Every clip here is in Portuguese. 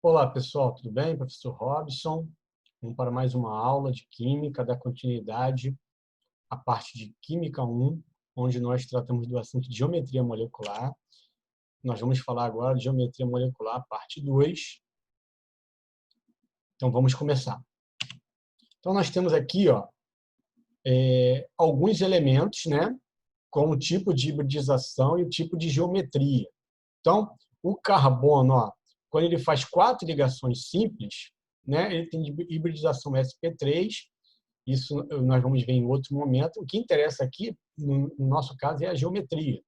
Olá, pessoal, tudo bem? Professor Robson. Vamos para mais uma aula de Química, da continuidade, a parte de Química 1, onde nós tratamos do assunto de Geometria Molecular. Nós vamos falar agora de Geometria Molecular, parte 2. Então, vamos começar. Então, nós temos aqui alguns elementos, né, com o tipo de hibridização e o tipo de geometria. Então, o carbono, quando ele faz 4 ligações simples, né, ele tem hibridização sp3, isso nós vamos ver em outro momento. O que interessa aqui, no nosso caso, é a geometria.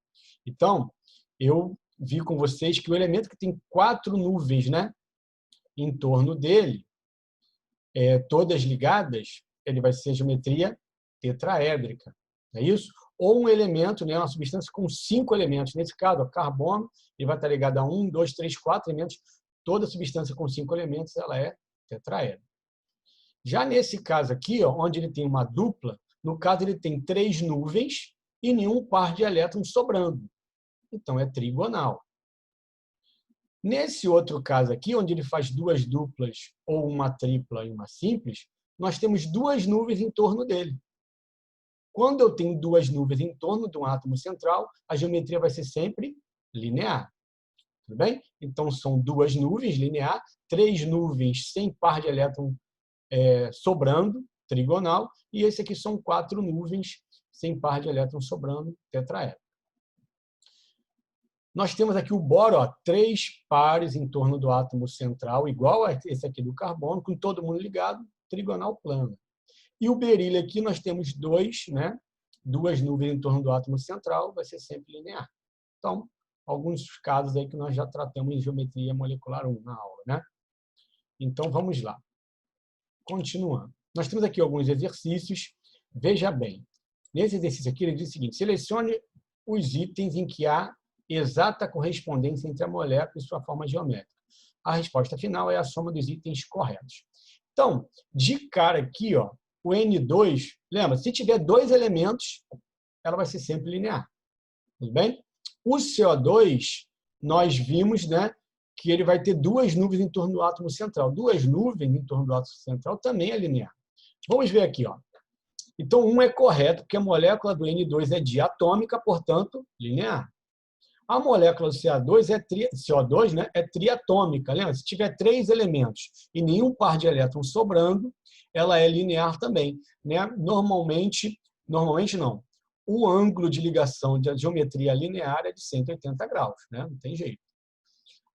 Então, eu vi com vocês que o elemento que tem 4 nuvens, né, em torno dele, todas ligadas, ele vai ser geometria tetraédrica, não é isso? Ou um elemento, né, uma substância com 5 elementos. Nesse caso, o carbono, ele vai estar ligado a 1, 2, 3, 4 elementos. Toda substância com 5 elementos, ela é tetraédrica. Já nesse caso aqui, onde ele tem uma dupla, no caso ele tem 3 nuvens e nenhum par de elétrons sobrando. Então, é trigonal. Nesse outro caso aqui, onde ele faz 2 duplas, ou uma tripla e uma simples, nós temos 2 nuvens em torno dele. Quando eu tenho 2 nuvens em torno de um átomo central, a geometria vai ser sempre linear. Tudo bem? Então, são 2 nuvens linear, 3 nuvens sem par de elétron sobrando, trigonal, e esse aqui são 4 nuvens sem par de elétron sobrando, tetraédrico. Nós temos aqui o boro, 3 pares em torno do átomo central, igual a esse aqui do carbono, com todo mundo ligado, trigonal plana. E o berílio aqui nós temos 2, né? 2 nuvens em torno do átomo central, vai ser sempre linear. Então, alguns casos aí que nós já tratamos em geometria molecular 1 na aula, né? Então, vamos lá. Continuando. Nós temos aqui alguns exercícios. Veja bem, nesse exercício aqui ele diz o seguinte: selecione os itens em que há exata correspondência entre a molécula e sua forma geométrica. A resposta final é a soma dos itens corretos. Então, de cara aqui, o N2, lembra, se tiver 2 elementos, ela vai ser sempre linear. Tudo bem? O CO2, nós vimos, né, que ele vai ter 2 nuvens em torno do átomo central. 2 nuvens em torno do átomo central também é linear. Vamos ver aqui. Então, 1 é correto, porque a molécula do N2 é diatômica, portanto, linear. A molécula do CO2, né, é triatômica. Lembra? Se tiver 3 elementos e nenhum par de elétrons sobrando, ela é linear também. Né? Normalmente não. O ângulo de ligação da geometria linear é de 180 graus. Né? Não tem jeito.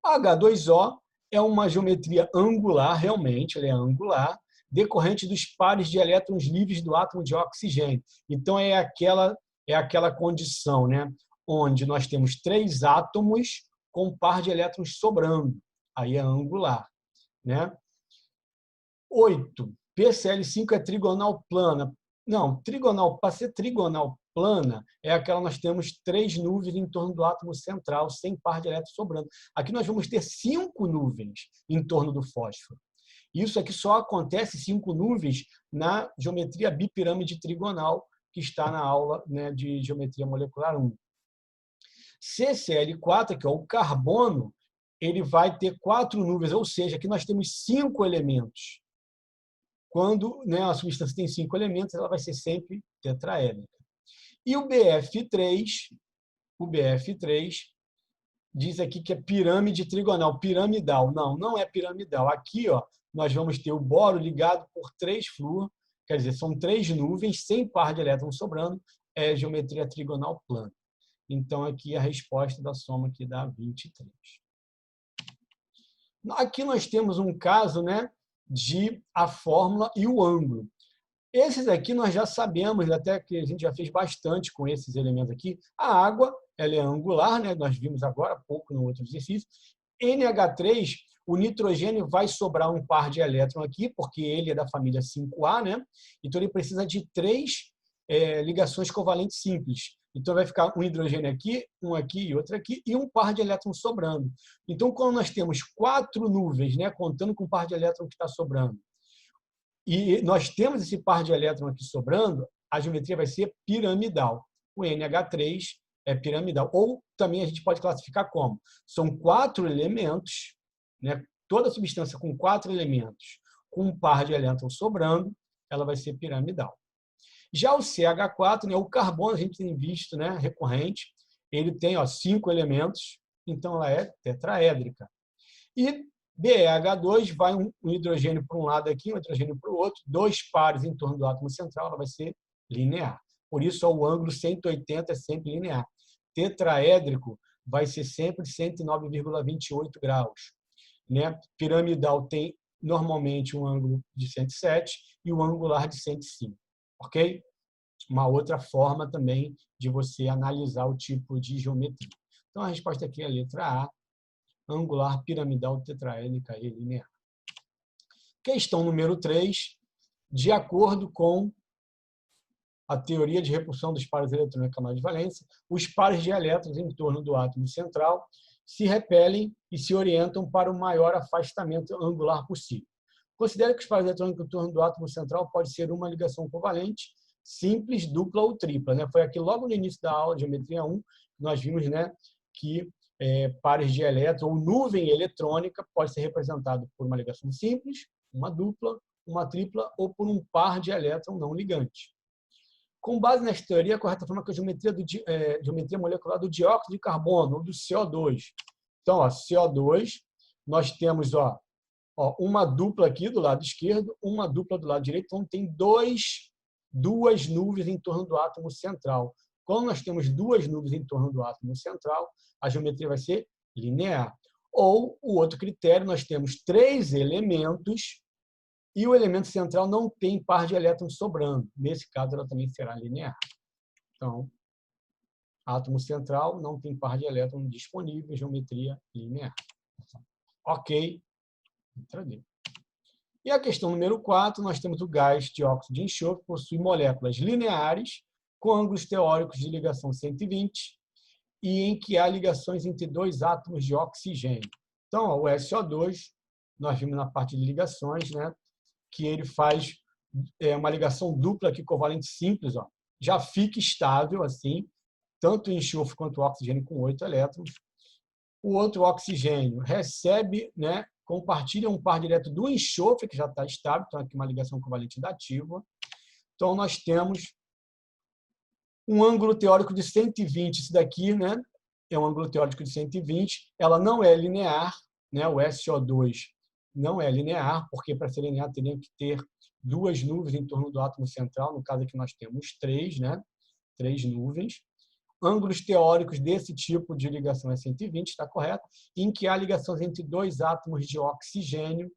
H2O é uma geometria angular, realmente, ele é angular, decorrente dos pares de elétrons livres do átomo de oxigênio. Então, é aquela condição, né, onde nós temos 3 átomos com um par de elétrons sobrando. Aí é angular. Né? 8. PCl5 é trigonal plana. Não, para ser trigonal plana, é aquela que nós temos 3 nuvens em torno do átomo central, sem par de elétrons sobrando. Aqui nós vamos ter 5 nuvens em torno do fósforo. Isso aqui só acontece 5 nuvens na geometria bipirâmide trigonal, que está na aula, né, de geometria molecular 1. CCl4, que é o carbono, ele vai ter 4 nuvens, ou seja, aqui nós temos 5 elementos. Quando, né, a substância tem 5 elementos, ela vai ser sempre tetraédrica. E o BF3 diz aqui que é pirâmide trigonal, piramidal. Não é piramidal. Aqui, nós vamos ter o boro ligado por 3 flúor, quer dizer, são 3 nuvens, sem par de elétrons sobrando, é geometria trigonal plana. Então, aqui a resposta da soma que dá 23. Aqui nós temos um caso, né, de a fórmula e o ângulo. Esses aqui nós já sabemos, até que a gente já fez bastante com esses elementos aqui. A água, ela é angular, né? Nós vimos agora há pouco no outro exercício. NH3, o nitrogênio vai sobrar um par de elétrons aqui, porque ele é da família 5A, né? Então ele precisa de 3 ligações covalentes simples. Então vai ficar um hidrogênio aqui, um aqui e outro aqui, e um par de elétrons sobrando. Então, quando nós temos 4 nuvens, né, contando com o par de elétrons que está sobrando, e nós temos esse par de elétrons aqui sobrando, a geometria vai ser piramidal. O NH3 é piramidal. Ou também a gente pode classificar como? São 4 elementos, né, toda substância com 4 elementos, com um par de elétrons sobrando, ela vai ser piramidal. Já o CH4, né, o carbono, a gente tem visto, né, recorrente, ele tem 5 elementos, então ela é tetraédrica. E BeH2 vai um hidrogênio para um lado aqui, um hidrogênio para o outro, 2 pares em torno do átomo central, ela vai ser linear. Por isso, o ângulo 180 é sempre linear. Tetraédrico vai ser sempre 109,28 graus. Né? Piramidal tem normalmente um ângulo de 107 e o angular de 105. Ok? Uma outra forma também de você analisar o tipo de geometria. Então, a resposta aqui é a letra A, angular, piramidal, tetraédrica e linear. Questão número 3. De acordo com a teoria de repulsão dos pares eletrônicos camada de valência, os pares de elétrons em torno do átomo central se repelem e se orientam para o maior afastamento angular possível. Considere que os pares eletrônicos em torno do átomo central pode ser uma ligação covalente, simples, dupla ou tripla. Né? Foi aqui logo no início da aula de geometria 1 que nós vimos, né, que pares de elétrons ou nuvem eletrônica pode ser representado por uma ligação simples, uma dupla, uma tripla ou por um par de elétrons não ligantes. Com base nessa teoria, a correta forma é a geometria molecular do dióxido de carbono, ou do CO2. Então, CO2, nós temos uma dupla aqui do lado esquerdo, uma dupla do lado direito, então tem duas nuvens em torno do átomo central. Quando nós temos duas nuvens em torno do átomo central, a geometria vai ser linear. Ou, o outro critério, nós temos 3 elementos e o elemento central não tem par de elétrons sobrando. Nesse caso, ela também será linear. Então, átomo central não tem par de elétrons disponível, geometria linear. Ok. Letra D. E a questão número 4, nós temos o gás dióxido de enxofre, que possui moléculas lineares com ângulos teóricos de ligação 120 e em que há ligações entre 2 átomos de oxigênio. Então, o SO2, nós vimos na parte de ligações, né, que ele faz uma ligação dupla aqui, covalente simples, já fica estável, assim, tanto o enxofre quanto o oxigênio com 8 elétrons. O outro oxigênio recebe, né, compartilha um par de elétrons do enxofre, que já está estável, então aqui uma ligação covalente dativa. Então, nós temos um ângulo teórico de 120. Isso daqui, né, é um ângulo teórico de 120. Ela não é linear, né, o SO2 não é linear, porque para ser linear teria que ter 2 nuvens em torno do átomo central. No caso aqui nós temos 3, né, 3 nuvens. Ângulos teóricos desse tipo de ligação é 120, está correto, em que há ligações entre 2 átomos de oxigênio.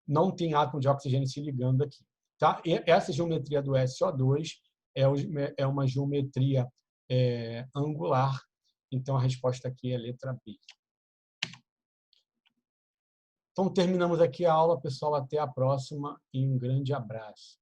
Não tem átomo de oxigênio se ligando aqui. Tá? E essa geometria do SO2 é uma geometria angular. Então, a resposta aqui é a letra B. Então, terminamos aqui a aula, pessoal. Até a próxima e um grande abraço.